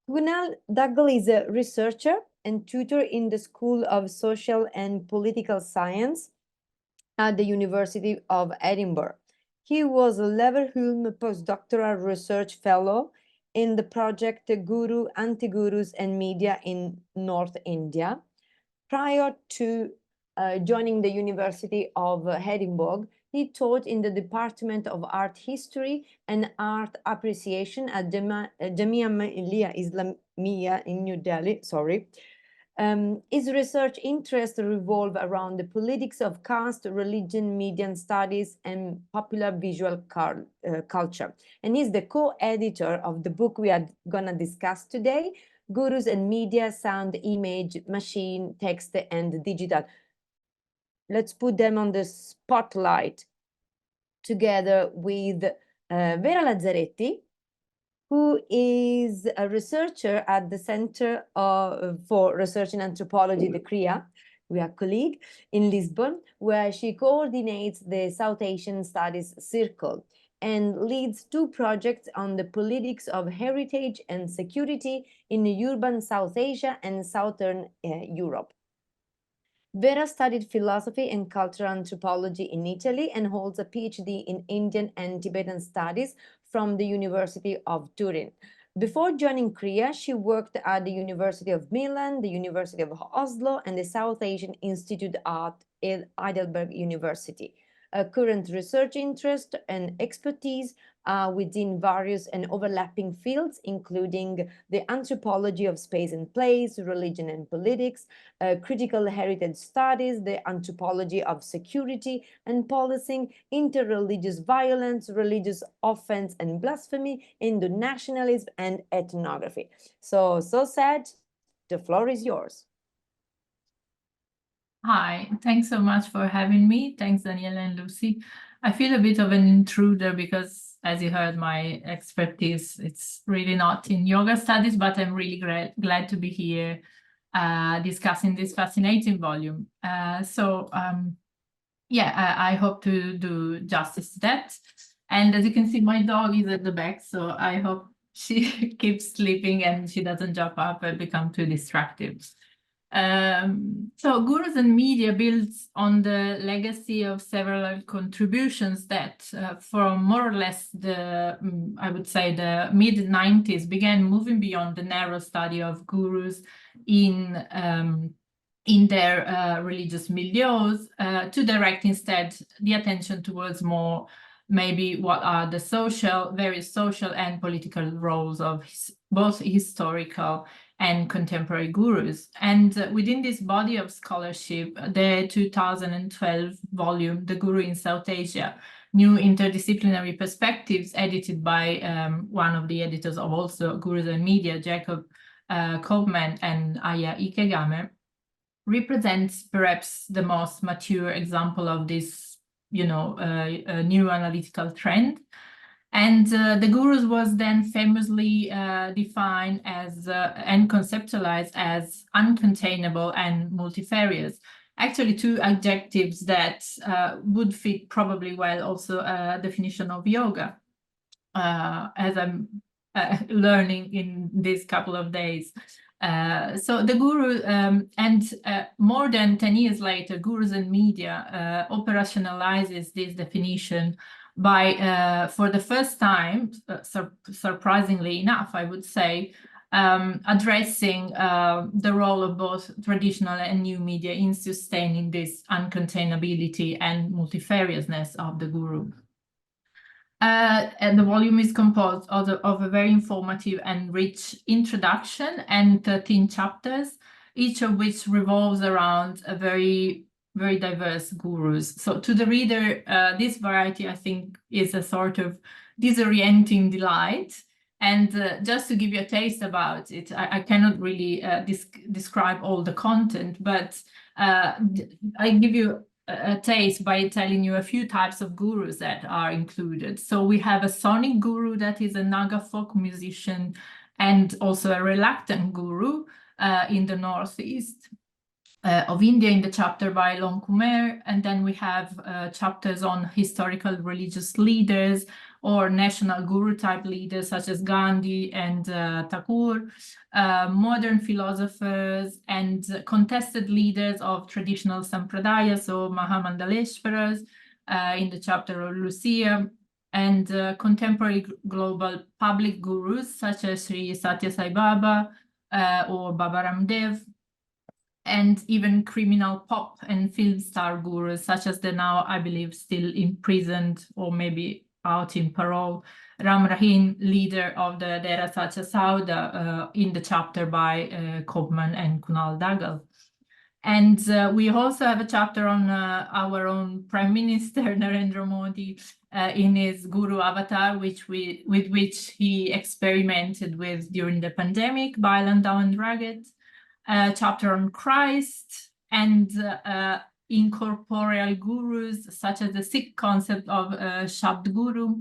Koonal Duggal is a researcher and tutor in the School of Social and Political Science at the University of Edinburgh. He was a Leverhulme postdoctoral research fellow in the project Guru, Anti-Gurus and Media in North India. Prior to joining the University of Edinburgh, he taught in the Department of Art History and Art Appreciation at Jamia Millia Islamia in New Delhi. His research interests revolve around the politics of caste, religion, media studies, and popular visual culture. And he's the co-editor of the book we are going to discuss today, Gurus and Media, Sound, Image, Machine, Text, and Digital. Let's put them on the spotlight together with Vera Lazzaretti, who is a researcher at the Center for Research in Anthropology, the CRIA. We are colleagues in Lisbon, where she coordinates the South Asian Studies Circle and leads two projects on the politics of heritage and security in urban South Asia and Southern Europe. Vera studied philosophy and cultural anthropology in Italy and holds a PhD in Indian and Tibetan studies from the University of Turin. Before joining CRIA, she worked at the University of Milan, the University of Oslo, and the South Asian Institute at Heidelberg University. Current research interest and expertise are within various and overlapping fields, including the anthropology of space and place, religion and politics, critical heritage studies, the anthropology of security and policing, interreligious violence, religious offense and blasphemy, Indo-nationalism, and ethnography. So said, the floor is yours. Hi, thanks so much for having me. Thanks, Daniela and Lucy. I feel a bit of an intruder because, as you heard, my expertise, it's really not in yoga studies, but I'm really glad to be here discussing this fascinating volume. I hope to do justice to that. And as you can see, my dog is at the back, so I hope she keeps sleeping and she doesn't jump up and become too distracted. So Gurus and Media builds on the legacy of several contributions that from more or less I would say the mid-90s began moving beyond the narrow study of gurus in their religious milieus to direct instead the attention towards more maybe what are the various social and political roles of both historical and contemporary gurus. And within this body of scholarship, the 2012 volume, The Guru in South Asia, New Interdisciplinary Perspectives, edited by one of the editors of also Gurus and Media, Jacob Kaufman and Aya Ikegame, represents perhaps the most mature example of this, new analytical trend. And the Gurus was then famously defined as and conceptualized as uncontainable and multifarious. Actually, two adjectives that would fit probably well also a definition of yoga, as I'm learning in these couple of days. So the Guru, and more than 10 years later, Gurus and Media operationalizes this definition by, for the first time, surprisingly enough, I would say, addressing the role of both traditional and new media in sustaining this uncontainability and multifariousness of the Guru. And the volume is composed of a very informative and rich introduction and 13 chapters, each of which revolves around a very diverse gurus. So to the reader, this variety, I think, is a sort of disorienting delight. And just to give you a taste about it, I cannot really describe all the content, but I give you a taste by telling you a few types of gurus that are included. So we have a sonic guru that is a Naga folk musician and also a reluctant guru in the Northeast. of India in the chapter by Lon Kumer, and then we have chapters on historical religious leaders or national guru type leaders such as Gandhi and Thakur, modern philosophers and contested leaders of traditional sampradayas, so Mahamandaleshwaras in the chapter of Lucia, and contemporary global public gurus such as Sri Satya Sai Baba or Baba Ramdev, and even criminal pop and film star gurus, such as the now, I believe, still imprisoned or maybe out in parole, Ram Rahim, leader of the Vera Sacha Sauda, in the chapter by Koopman and Koonal Duggal. And we also have a chapter on our own Prime Minister, Narendra Modi, in his Guru Avatar, with which he experimented with during the pandemic by Landau and Raggett. Chapter on Christ and incorporeal gurus, such as the Sikh concept of Shabd Guru,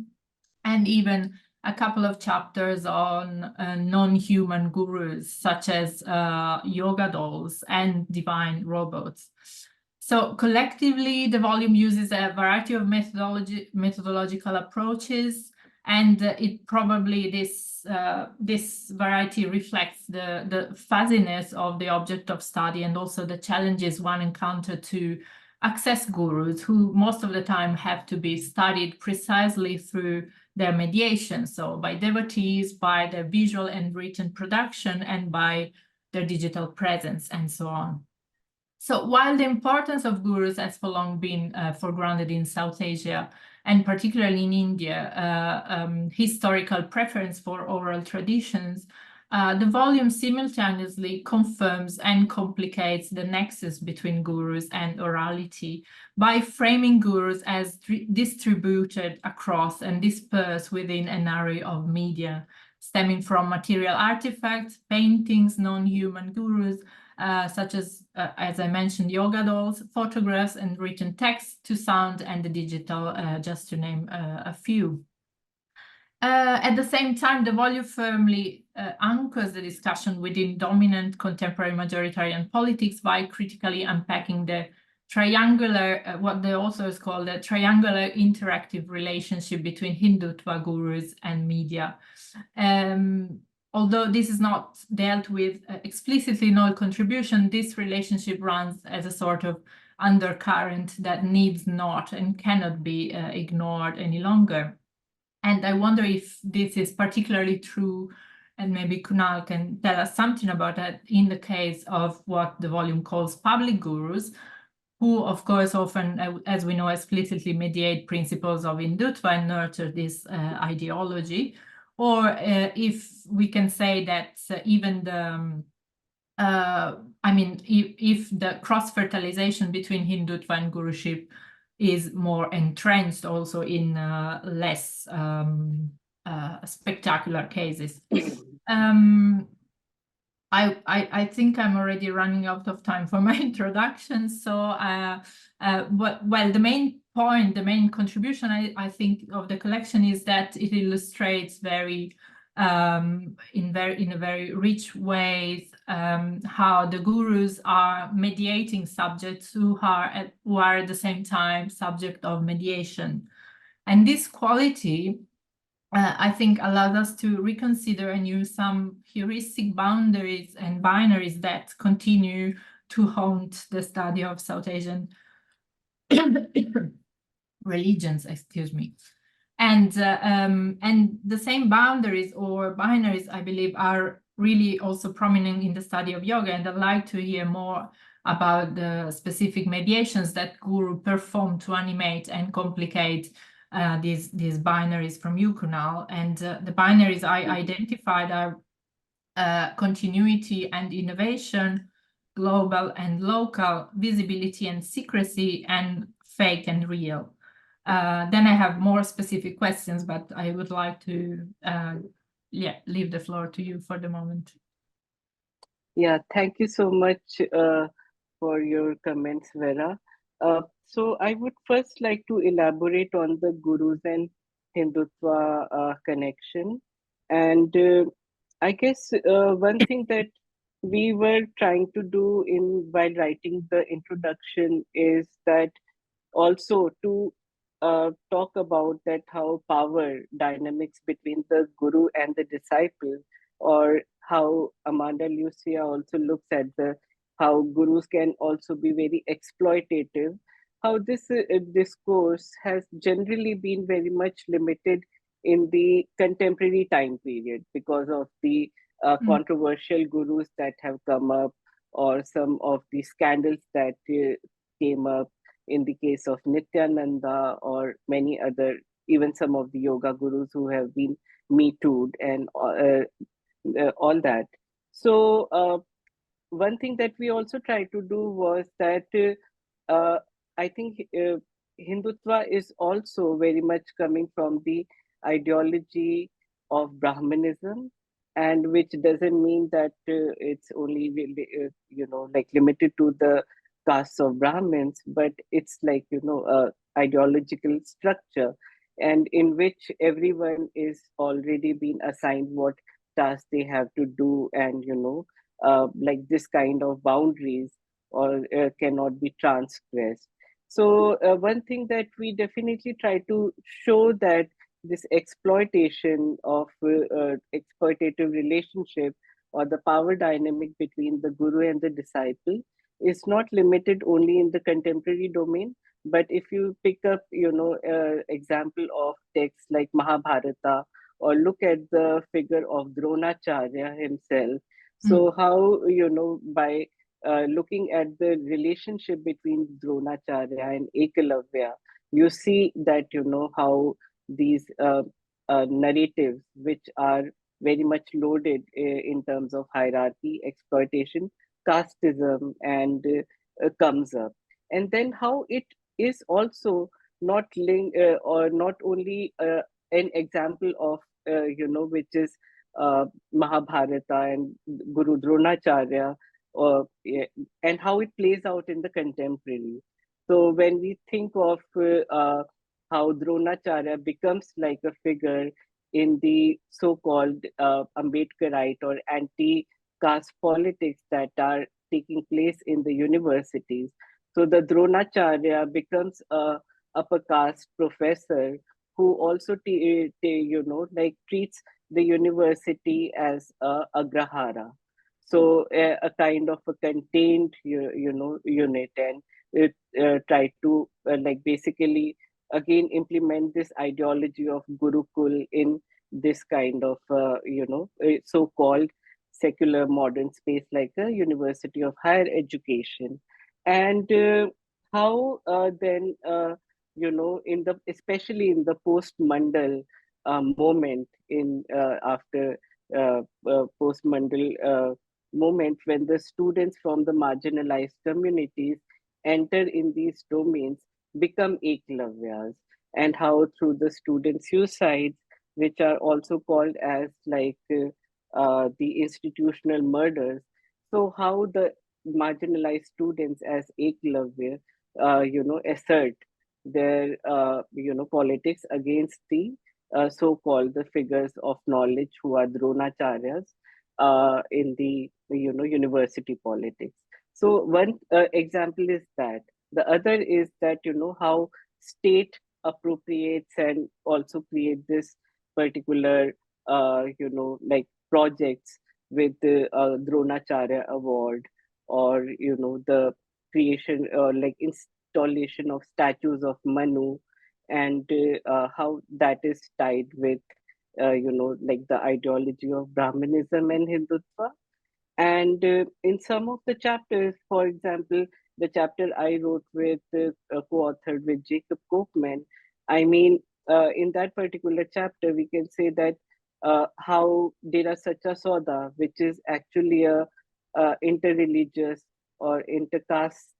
and even a couple of chapters on non-human gurus, such as yoga dolls and divine robots. So collectively, the volume uses a variety of methodological approaches, and it probably this variety reflects the fuzziness of the object of study and also the challenges one encountered to access gurus, who most of the time have to be studied precisely through their mediation, so by devotees, by their visual and written production, and by their digital presence, and so on. So while the importance of gurus has for long been foregrounded in South Asia, and particularly in India, historical preference for oral traditions, the volume simultaneously confirms and complicates the nexus between gurus and orality by framing gurus as distributed across and dispersed within an array of media, stemming from material artifacts, paintings, non-human gurus, such as I mentioned, yoga dolls, photographs, and written text, to sound and the digital, just to name a few. At the same time, the volume firmly anchors the discussion within dominant contemporary majoritarian politics by critically unpacking the triangular, what the authors call the triangular interactive relationship between Hindutva gurus and media. Although this is not dealt with explicitly in all contribution, this relationship runs as a sort of undercurrent that needs not and cannot be ignored any longer. And I wonder if this is particularly true, and maybe Koonal can tell us something about that, in the case of what the volume calls public gurus, who, of course, often, as we know, explicitly mediate principles of Hindutva and nurture this ideology. Or if we can say that even the, I mean, if the cross-fertilization between Hindutva and Guruship is more entrenched also in less spectacular cases. I think I'm already running out of time for my introduction. So, well, the main point, the main contribution, I think, of the collection is that it illustrates in a very rich way how the gurus are mediating subjects who are at the same time subject of mediation, and this quality, I think, allows us to reconsider and use some heuristic boundaries and binaries that continue to haunt the study of South Asian religions, excuse me. And the same boundaries or binaries, I believe, are really also prominent in the study of yoga. And I'd like to hear more about the specific mediations that guru perform to animate and complicate these binaries from you, Koonal. And the binaries I identified are continuity and innovation, global and local, visibility and secrecy, and fake and real. Then I have more specific questions, but I would like to leave the floor to you for the moment. Yeah, thank you so much for your comments, Vera. So I would first like to elaborate on the gurus and Hindutva connection. And I guess one thing that we were trying to do in while writing the introduction is that also to talk about that how power dynamics between the guru and the disciple, or how Amanda Lucia also looks at the how gurus can also be very exploitative, how this discourse has generally been very much limited in the contemporary time period because of the controversial gurus that have come up, or some of the scandals that came up in the case of Nityananda or many other, even some of the yoga gurus who have been Me Too'd and all that. So, one thing that we also tried to do was that I think Hindutva is also very much coming from the ideology of Brahmanism, and which doesn't mean that it's only really, like limited to the castes of Brahmins, but it's like, a ideological structure, and in which everyone is already been assigned what task they have to do, and like this kind of boundaries or cannot be transgressed. So one thing that we definitely try to show that this exploitation of exploitative relationship, or the power dynamic between the guru and the disciple, is not limited only in the contemporary domain, but if you pick up example of texts like Mahabharata, or look at the figure of Dronacharya himself. So how, by looking at the relationship between Dronacharya and Ekalavya, you see that, how these narratives, which are very much loaded in terms of hierarchy, exploitation, casteism, and comes up. And then how it is also not linked, or not only an example of, which is Mahabharata and Guru Dronacharya, yeah, and how it plays out in the contemporary. So when we think of how Dronacharya becomes like a figure in the so-called Ambedkarite or anti-caste politics that are taking place in the universities, so the Dronacharya becomes a upper caste professor who also like treats the university as a agrahara, so a kind of a contained unit, and it try to like basically again implement this ideology of gurukul in this kind of so-called secular modern space like a university of higher education. And how then in the especially in the post mandal moment, in after post mandal moment, when the students from the marginalized communities enter in these domains, become eklavyas, and how through the student suicides, which are also called as like the institutional murders, so how the marginalized students as eklavya assert their politics against the so-called the figures of knowledge who are dronacharyas in the university politics. So one example is that. The other is that how state appropriates and also create this particular like projects with the Dronacharya Award, or the creation or like installation of statues of Manu, and how that is tied with like the ideology of Brahmanism and Hindutva. And in some of the chapters, for example, the chapter I wrote with, co-authored with Jacob Kopman, I mean, in that particular chapter, we can say that how Dera Sacha Sauda, which is actually a interreligious or intercaste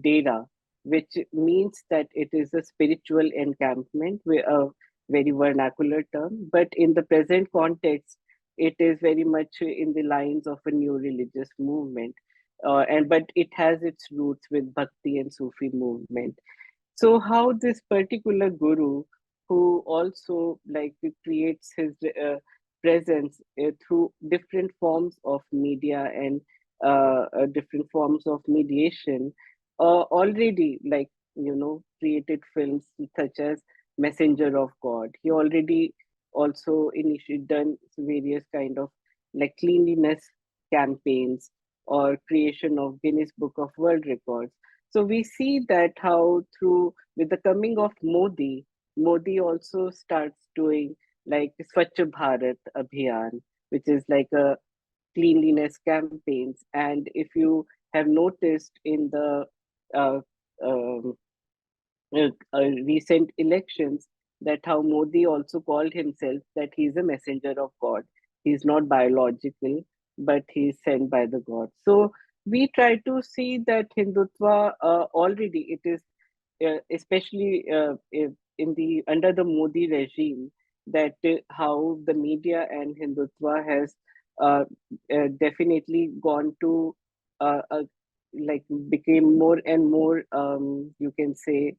dera, which means that it is a spiritual encampment, a very vernacular term, but in the present context, it is very much in the lines of a new religious movement, and but it has its roots with bhakti and Sufi movement. So how this particular guru, who also like creates his presence through different forms of media and different forms of mediation, already, like, created films such as Messenger of God. He already also initially done various kind of like cleanliness campaigns or creation of Guinness Book of World Records. So we see that how through with the coming of Modi also starts doing like Swachh Bharat Abhiyan, which is like a cleanliness campaigns. And if you have noticed in the uh, um, recent elections, that how Modi also called himself that he's a messenger of God. He's not biological, but he's sent by the God. So we try to see that Hindutva already it is especially in the under the Modi regime, that how the media and Hindutva has uh, definitely gone to like became more and more you can say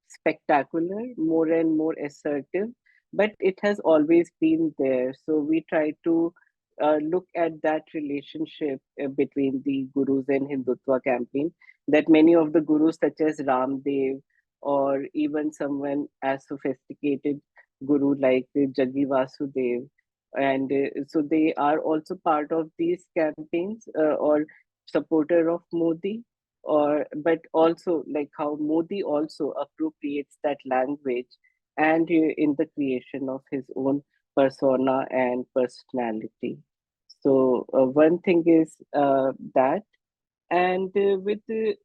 spectacular, more and more assertive, but it has always been there. So we try to look at that relationship between the gurus and Hindutva campaign, that many of the gurus such as Ramdev or even someone as sophisticated guru like Jaggi Vasudev, and so they are also part of these campaigns or supporter of Modi, or but also like how Modi also appropriates that language and in the creation of his own persona and personality. So one thing is that, and with the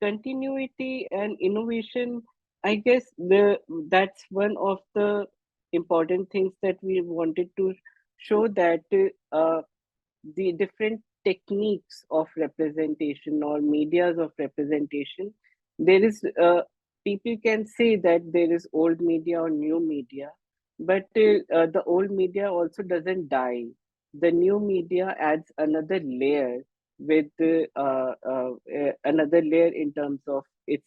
continuity and innovation, I guess the that's one of the important things that we wanted to show, that the different techniques of representation or medias of representation, there is people can say that there is old media or new media, but the old media also doesn't die. The new media adds another layer with another layer in terms of its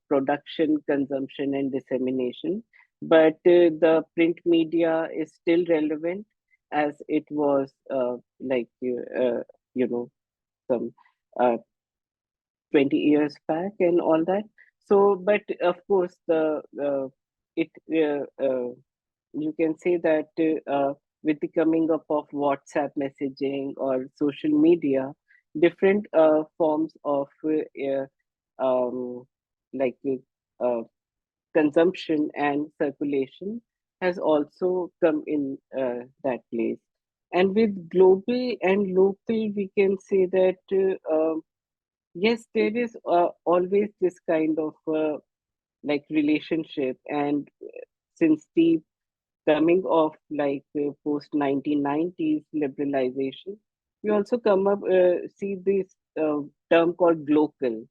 production, consumption, and dissemination. But the print media is still relevant as it was like you know some uh, 20 years back and all that. So but of course the it you can say that with the coming up of WhatsApp messaging or social media, different forms of um, like consumption and circulation has also come in that place. And with global and local, we can say that yes, there is always this kind of like relationship. And since the coming of like post 1990s liberalization, we also come up see this term called glocal,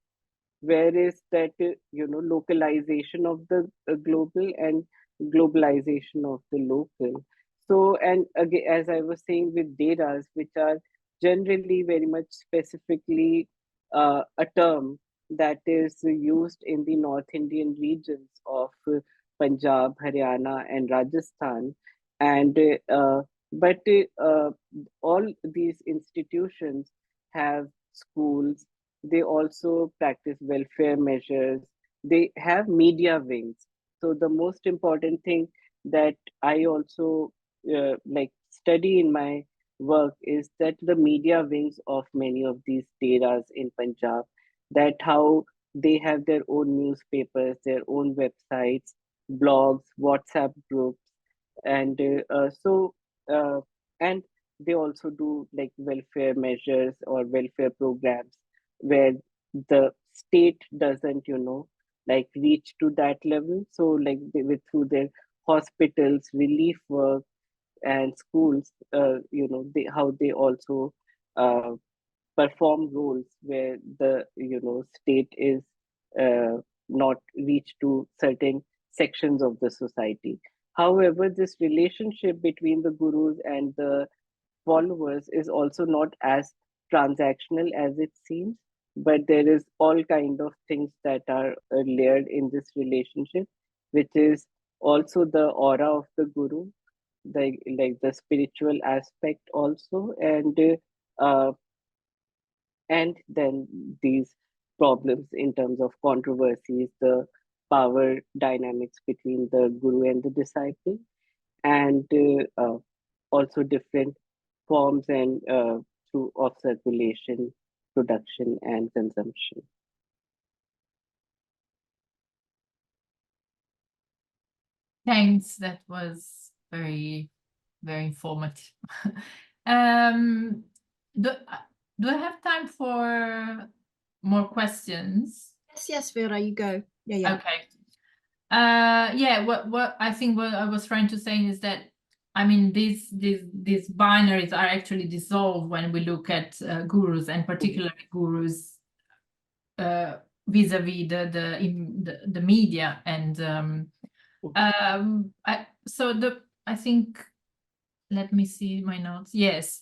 whereas that localization of the global and globalization of the local. So and again, as I was saying, with datas which are generally very much specifically a term that is used in the North Indian regions of Punjab, Haryana, and Rajasthan. And but all these institutions have schools. They also practice welfare measures. They have media wings. So the most important thing that I also like study in my work is that the media wings of many of these daras in Punjab, that how they have their own newspapers, their own websites, blogs, WhatsApp groups, and uh, and they also do like welfare measures or welfare programs where the state doesn't like reach to that level. So like with through their hospitals, relief work, and schools, they how they also uh, perform roles where the state is not reached to certain sections of the society. However, this relationship between the gurus and the followers is also not as transactional as it seems, but there is all kind of things that are layered in this relationship, which is also the aura of the guru, like the spiritual aspect also, and then these problems in terms of controversies, the power dynamics between the guru and the disciple, and also different forms and through of circulation, production, and consumption. Thanks. That was very, very informative. um, do, do I have time for more questions? Yes, Vera, you go. Yeah. Okay. Yeah, what I think what I was trying to say is that, I mean, these binaries are actually dissolved when we look at gurus, and particularly gurus vis-a-vis the media. And I think, let me see my notes. Yes.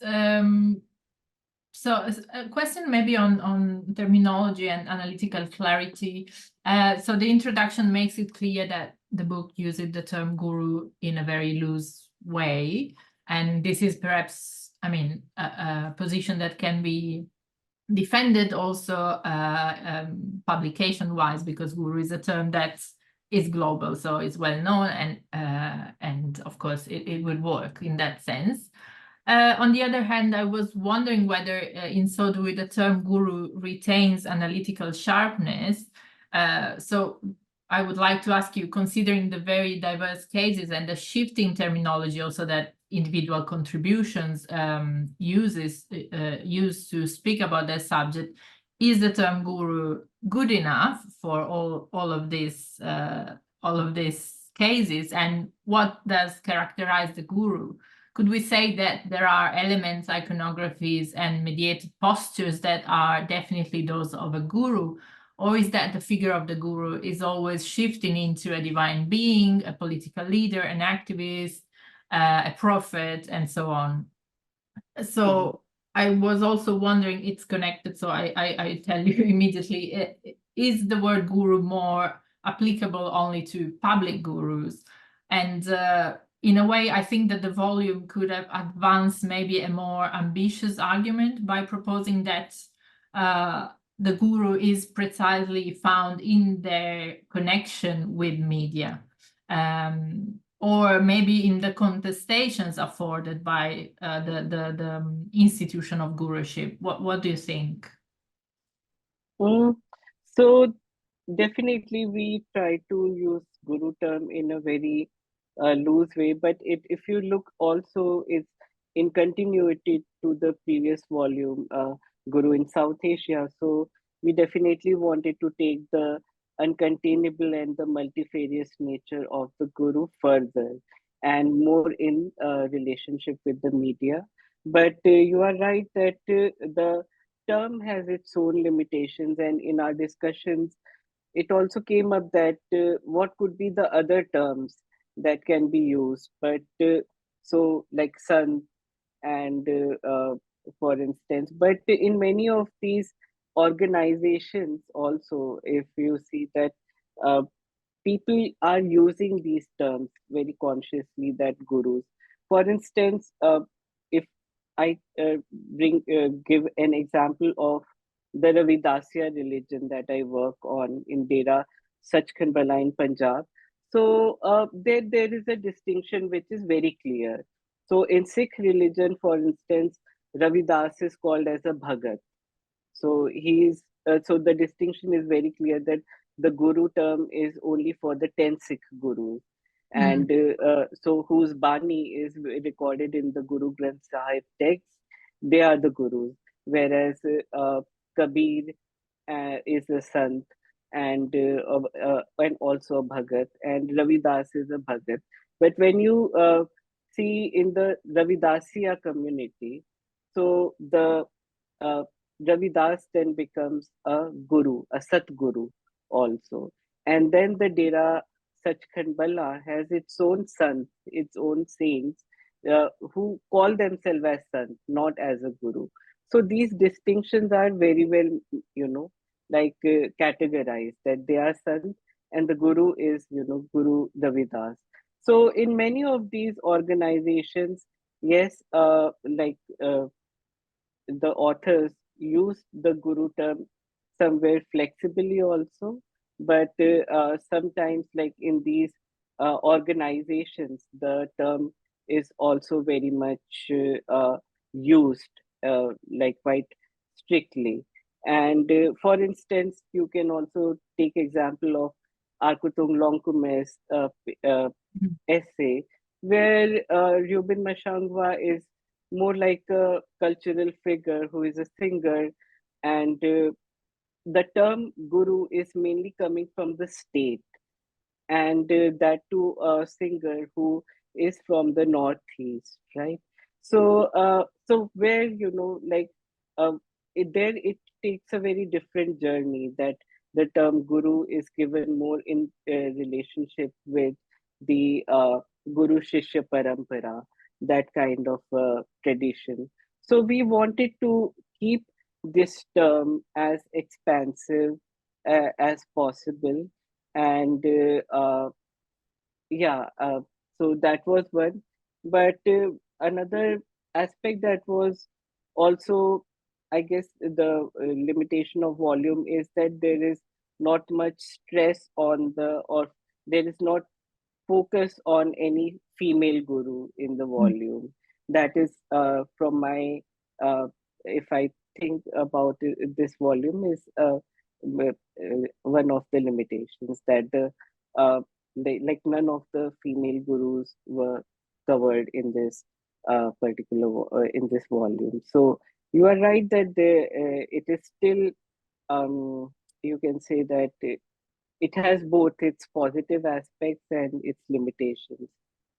So a question maybe on terminology and analytical clarity. So the introduction makes it clear that the book uses the term guru in a very loose way. And this is perhaps, I mean, a position that can be defended also publication-wise, because guru is a term that is global, so it's well known, and of course it would work in that sense. On the other hand, I was wondering whether in so doing the term guru retains analytical sharpness. So I would like to ask you, considering the very diverse cases and the shifting terminology also that individual contributions used to speak about that subject, is the term guru good enough for all of these cases? And what does characterize the guru? Could we say that there are elements, iconographies, and mediated postures that are definitely those of a guru? Or is that the figure of the guru is always shifting into a divine being, a political leader, an activist, a prophet, and so on? So I was also wondering, it's connected, so I tell you immediately, is the word guru more applicable only to public gurus? And in a way, I think that the volume could have advanced maybe a more ambitious argument by proposing that the guru is precisely found in their connection with media, or maybe in the contestations afforded by the institution of guruship. What do you think? So definitely we try to use guru term in a very loose way, but if you look also, it's in continuity to the previous volume, Guru in South Asia. So we definitely wanted to take the uncontainable and the multifarious nature of the guru further and more in relationship with the media. But you are right that the term has its own limitations, and in our discussions it also came up that what could be the other terms that can be used. But so like sun and for instance, but in many of these organizations also, if you see that uh, people are using these terms very consciously, that gurus, for instance, if I give an example of the Ravidasya religion that I work on in Dera Sachkhand Bala in Punjab. So there is a distinction which is very clear. So in Sikh religion, for instance, Ravidas is called as a Bhagat. So so the distinction is very clear that the guru term is only for the 10 Sikh gurus, and so whose bani is recorded in the Guru Granth Sahib text, they are the gurus. Whereas Kabir is a sant, and also a bhagat, and Ravidas is a bhagat. But when you see in the Ravidasiya community, so the uh, Ravidas then becomes a guru, a Satguru also. And then the Dera Sachkhand Bala has its own sons, its own saints, who call themselves as sons, not as a guru. So these distinctions are very well, like categorized, that they are sons and the guru is, Guru Ravidas. So in many of these organizations, yes, the authors use the guru term somewhere flexibly also, but sometimes, like in these organizations, the term is also very much used, like quite strictly. And for instance, you can also take example of Arkutung Longkume's Mhm. essay, where Reuben Mashangwa is more like a cultural figure who is a singer, and the term guru is mainly coming from the state, and that to a singer who is from the northeast, right? So where like uh, it takes a very different journey, that the term guru is given more in relationship with the guru shishya parampara, that kind of tradition. So we wanted to keep this term as expansive as possible, and yeah, so that was one. But another aspect that was also, I guess, the limitation of volume is that there is not much stress on the, or there is not focus on any female guru in the Mm. volume. That is from my, if I think about this volume, is one of the limitations, that like none of the female gurus were covered in this in this volume. So you are right that it is still, you can say that it has both its positive aspects and its limitations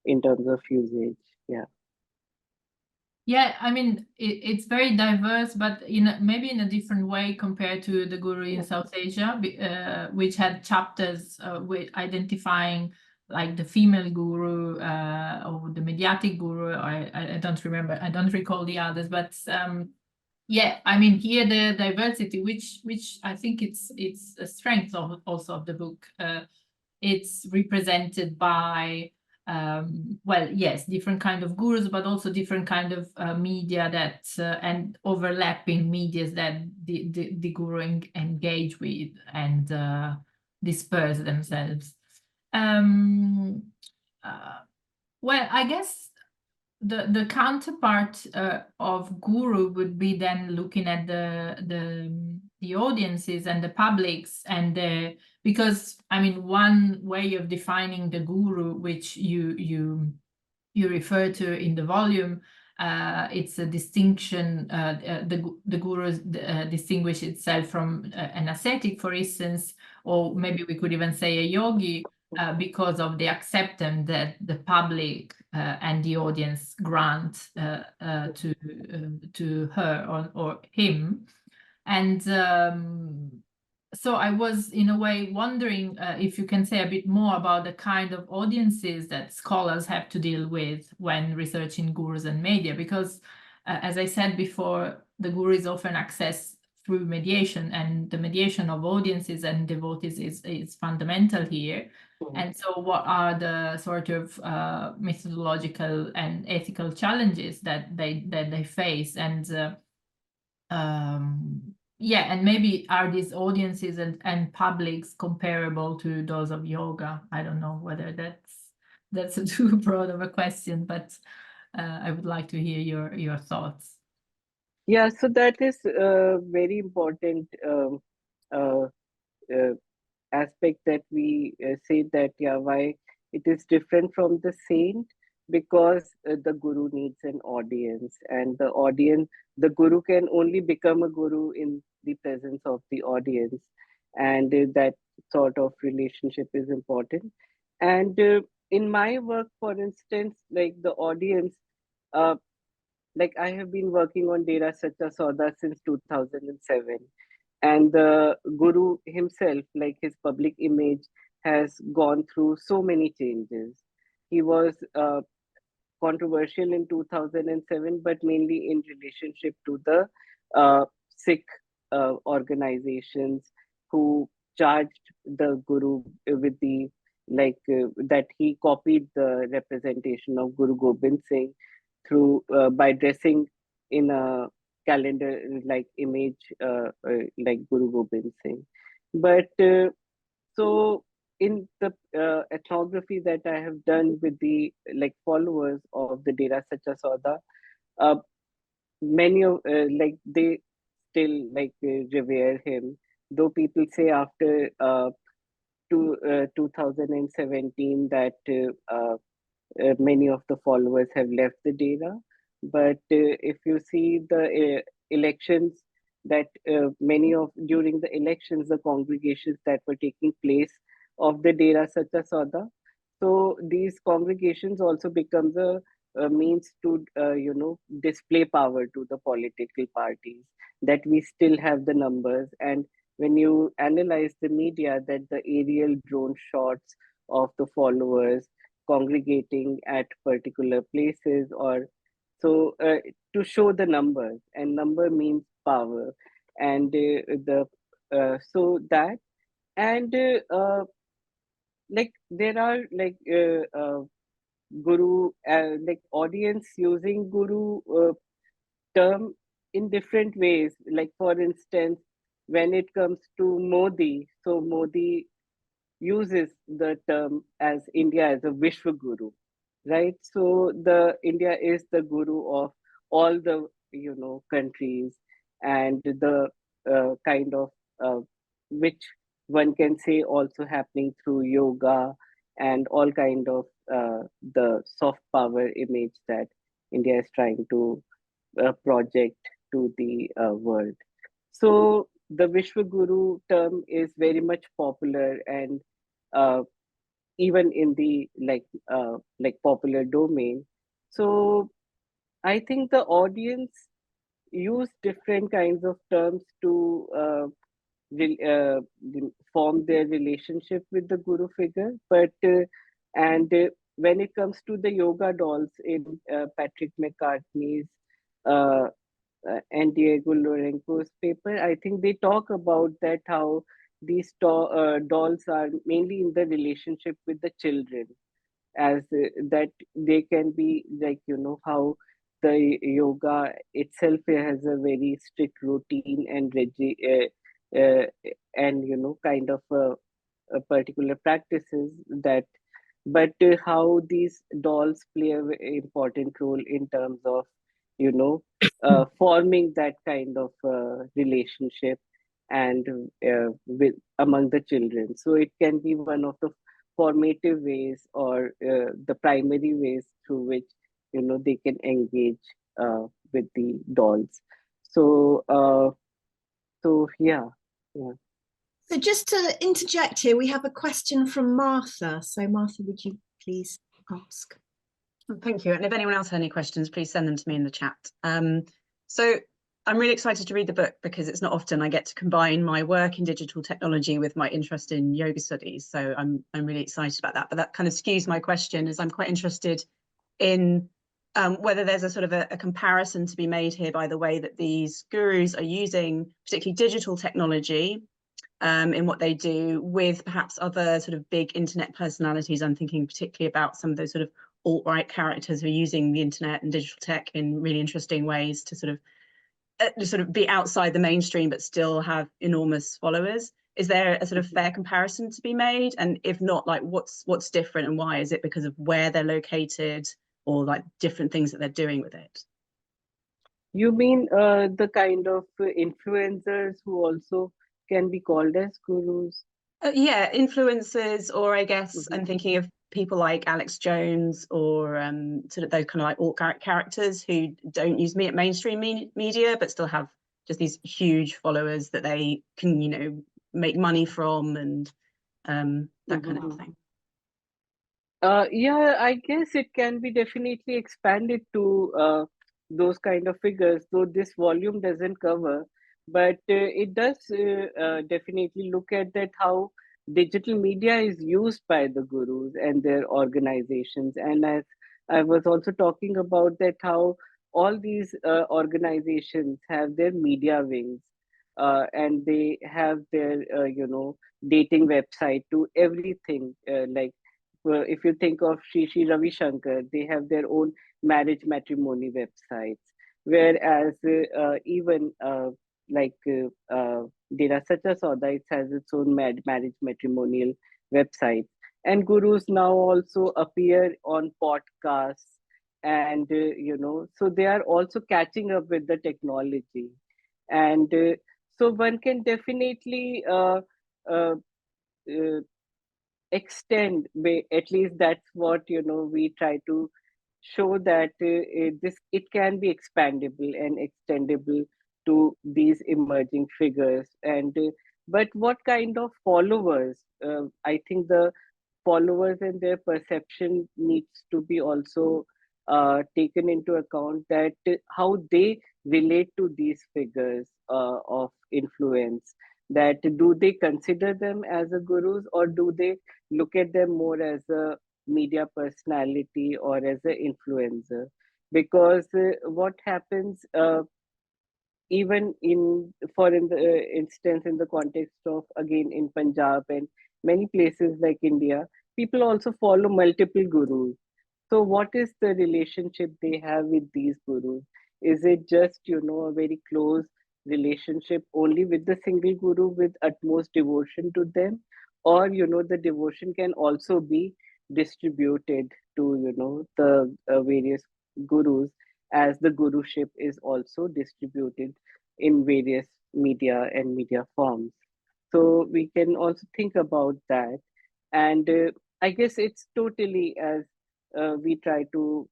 in terms of usage. Yeah. Yeah, I mean, it's very diverse, but maybe in a different way compared to the guru in South Asia, which had chapters with identifying like the female guru or the mediatic guru. I don't remember, I don't recall the others, but yeah, I mean, here the diversity, which I think it's a strength of also of the book. It's represented by well, yes, different kind of gurus, but also different kind of media that and overlapping medias that the guru engage with and disperse themselves. Um, well, I guess the counterpart of guru would be then looking at the audiences and the publics, and because I mean, one way of defining the guru, which you refer to in the volume, it's a distinction. The guru distinguish itself from an ascetic, for instance, or maybe we could even say a yogi, because of the acceptance that the public and the audience grant to her or him. And so I was, in a way, wondering if you can say a bit more about the kind of audiences that scholars have to deal with when researching gurus and media, because as I said before, the guru is often accessed through mediation, and the mediation of audiences and devotees is fundamental here. And so what are the sort of methodological and ethical challenges that they face? And yeah, and maybe are these audiences and publics comparable to those of yoga? I don't know whether that's a too broad of a question, but I would like to hear your thoughts. Yeah, so that is a very important uh, uh, aspect, that we say that, yeah, why it is different from the saint, because the guru needs an audience, and the guru can only become a guru in the presence of the audience, and that sort of relationship is important. And in my work, for instance, like the audience, uh, like I have been working on Dera Sacha Sauda since 2007, and the guru himself, like his public image, has gone through so many changes. He was controversial in 2007, but mainly in relationship to the Sikh organizations, who charged the guru with the that he copied the representation of Guru Gobind Singh through by dressing in a calendar like image like Guru Gobind Singh. But so in the ethnography that I have done with the like followers of the Dera Sacha Sauda, uh, many of they still revere him, though people say after 2017 that many of the followers have left the Dera. But if you see the elections, that many of during the elections, the congregations that were taking place of the Dera Sacha Sauda, so these congregations also becomes a means to display power to the political parties, that we still have the numbers. And when you analyze the media, that the aerial drone shots of the followers congregating at particular places, or so to show the numbers, and number means power. And the so that and there are guru audience using guru term in different ways. Like for instance, when it comes to Modi, so Modi uses the term as India as a Vishwa Guru, right? So the India is the guru of all the countries, and the kind of which one can say also happening through yoga and all kind of the soft power image that India is trying to project to the world. So the Vishwa Guru term is very much popular, and uh, even in the popular domain. So I think the audience use different kinds of terms to form their relationship with the guru figure. But and when it comes to the yoga dolls in Patrick McCartney's uh, and Diego Lorenco's paper, I think they talk about that how these dolls are mainly in the relationship with the children, as that they can be how the yoga itself has a very strict routine and and kind of particular practices that. But how these dolls play a very important role in terms of you know forming that kind of relationship, and with among the children. So it can be one of the formative ways, or the primary ways through which they can engage with the dolls. So yeah. So just to interject here, we have a question from Martha. So Martha, would you please ask? Thank you. And if anyone else has any questions, please send them to me in the chat. So I'm really excited to read the book, because it's not often I get to combine my work in digital technology with my interest in yoga studies. So I'm really excited about that. But that kind of skews my question, as I'm quite interested in whether there's a sort of a comparison to be made here by the way that these gurus are using particularly digital technology in what they do, with perhaps other sort of big internet personalities. I'm thinking particularly about some of those sort of alt-right characters who are using the internet and digital tech in really interesting ways to sort of be outside the mainstream but still have enormous followers. Is there a sort of fair comparison to be made? And if not, like what's different, and why? Is it because of where they're located, or like different things that they're doing with it? You mean the kind of influencers who also can be called as gurus? Yeah, influencers, or I guess I'm thinking of people like Alex Jones, or sort of those kind of like alt characters who don't use mainstream media but still have just these huge followers that they can make money from, and that kind of thing. Yeah, I guess it can be definitely expanded to those kind of figures, though this volume doesn't cover. But it does definitely look at that how digital media is used by the gurus and their organizations. And as I was also talking about that, how all these organizations have their media wings, and they have their dating website to everything, like if you think of Shri Ravi Shankar, they have their own marriage matrimony websites, whereas even like Dera Sacha Sauda, it has its own marriage matrimonial website. And gurus now also appear on podcasts, and so they are also catching up with the technology. And so one can definitely uh, uh, extend, at least that's what we try to show, that it can be expandable and extendable to these emerging figures. And but what kind of followers, I think the followers and their perception needs to be also taken into account, that how they relate to these figures of influence, that do they consider them as a gurus, or do they look at them more as a media personality or as an influencer? Because what happens, even in the instance, in the context of, again, in Punjab and many places like India, people also follow multiple gurus. So what is the relationship they have with these gurus? Is it just, a very close relationship only with the single guru with utmost devotion to them? Or, the devotion can also be distributed to, the various gurus, as the guruship is also distributed in various media and media forms. So we can also think about that. And I guess it's totally, as we try to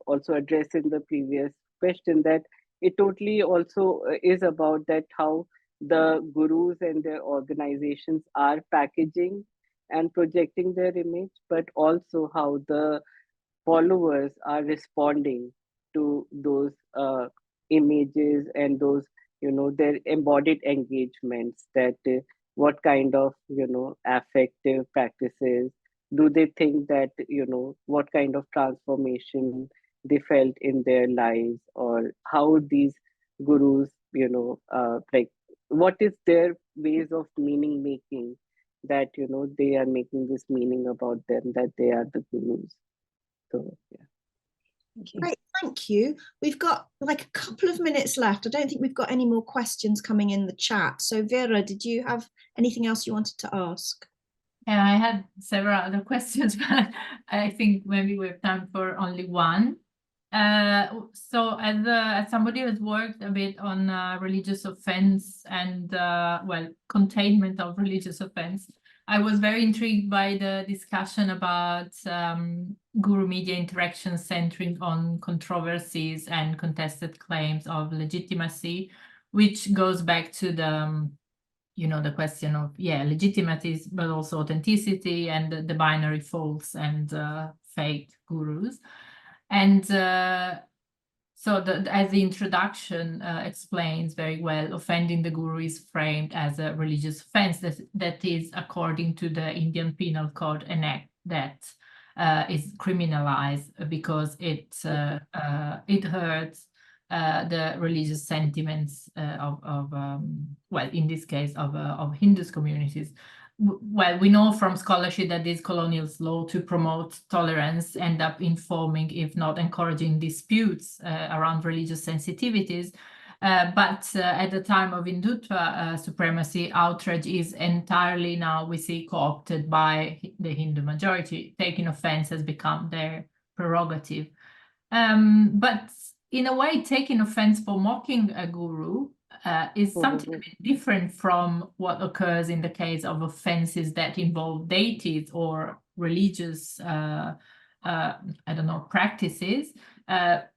also address in the previous question, that it totally also is about that how the gurus and their organizations are packaging and projecting their image, but also how the followers are responding to those images and those, their embodied engagements, that what kind of, affective practices do they think, that what kind of transformation they felt in their lives, or how these gurus, like, what is their ways of meaning making, that they are making this meaning about them, that they are the gurus. So yeah. Thank you. Great, thank you. We've got like a couple of minutes left. I don't think we've got any more questions coming in the chat. So Vera, did you have anything else you wanted to ask? Yeah, I had several other questions, but I think maybe we have time for only one. So as somebody who's worked a bit on religious offense and containment of religious offense, I was very intrigued by the discussion about guru media interactions centering on controversies and contested claims of legitimacy, which goes back to the the question of legitimacy, but also authenticity, and the binary false and fake gurus. And so as the introduction explains very well, offending the guru is framed as a religious offense that is, according to the Indian Penal Code, an act that is criminalized because it hurts the religious sentiments of in this case of Hindus communities. Well, we know from scholarship that these colonial law to promote tolerance end up informing, if not encouraging, disputes around religious sensitivities. But at the time of Hindutva supremacy, outrage is entirely, now we see, co-opted by the Hindu majority. Taking offense has become their prerogative. But in a way, taking offense for mocking a guru is something a bit different from what occurs in the case of offenses that involve deities or religious, practices.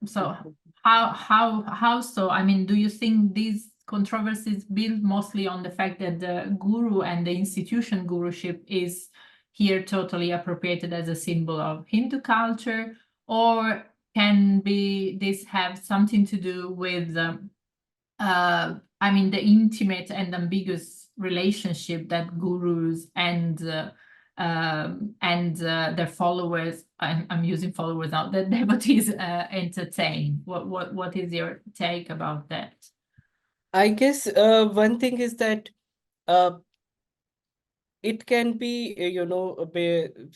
So how so? I mean, do you think these controversies build mostly on the fact that the guru and the institution guruship is here totally appropriated as a symbol of Hindu culture, or can this have something to do with the intimate and ambiguous relationship that gurus and their followers, I'm using followers now, that devotees entertain? What is your take about that? I guess one thing is that it can be,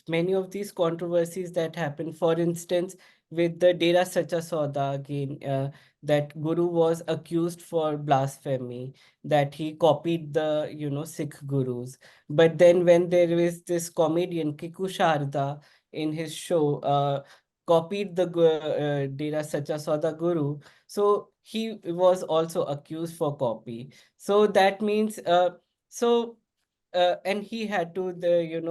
many of these controversies that happen. For instance, with the Dera Sacha Sauda again, that Guru was accused for blasphemy, that he copied the, Sikh gurus. But then when there is this comedian, Kiku Sharda, in his show, copied the Dera Sacha Sauda Guru, so he was also accused for copy. So that means, and he had to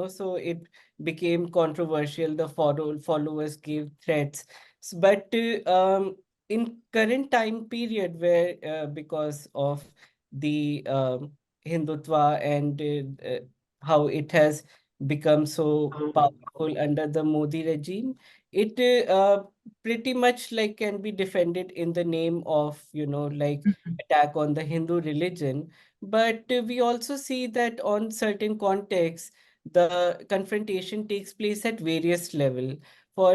so it became controversial. The followers gave threats. But in current time period, where because of the Hindutva and how it has become so powerful under the Modi regime, it pretty much like can be defended in the name of, like attack on the Hindu religion. But we also see that on certain contexts, the confrontation takes place at various level. For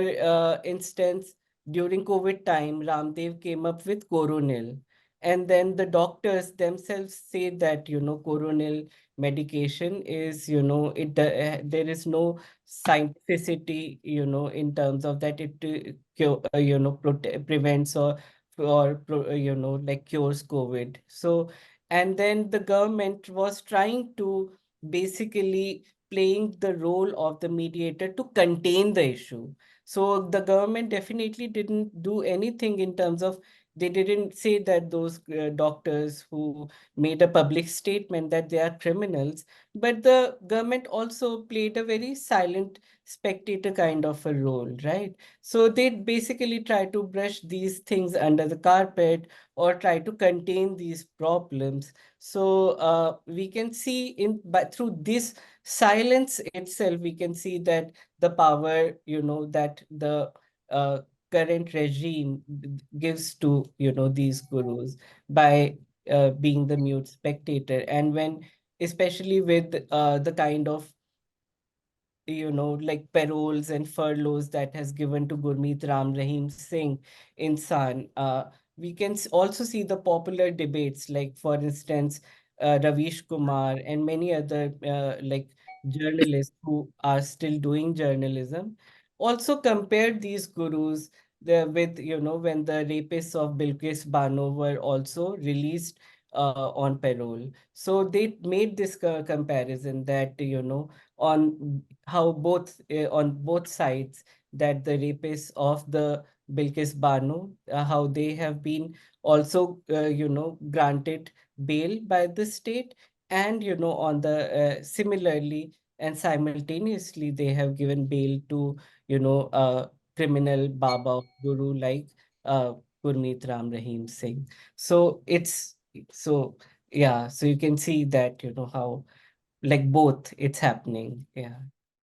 instance, during COVID time, Ramdev came up with Coronel. And then the doctors themselves say that, Coronel medication is, there is no scientificity, in terms of that it prevents or like cures COVID. So and then the government was trying to basically playing the role of the mediator to contain the issue. So the government definitely didn't do anything in terms of, they didn't say that those doctors who made a public statement that they are criminals, but the government also played a very silent spectator kind of a role, right? So they basically try to brush these things under the carpet or try to contain these problems. So we can see but through this silence itself, we can see that the power, that the current regime gives to, these gurus by being the mute spectator. And when, especially with the kind of, like paroles and furloughs that has given to Gurmeet Ram Rahim Singh Insan. We can also see the popular debates, like for instance, Ravish Kumar and many other like journalists who are still doing journalism also compared these gurus with, when the rapists of Bilkis Bano were also released on parole. So they made this comparison that, on how on both sides, that the rapists of the Bilkis Bano, how they have been also, granted bail by the state, and, on the similarly and simultaneously, they have given bail to, criminal Baba of Guru like Gurmeet Ram Rahim Singh. So so yeah, so you can see that, how like both it's happening. Yeah.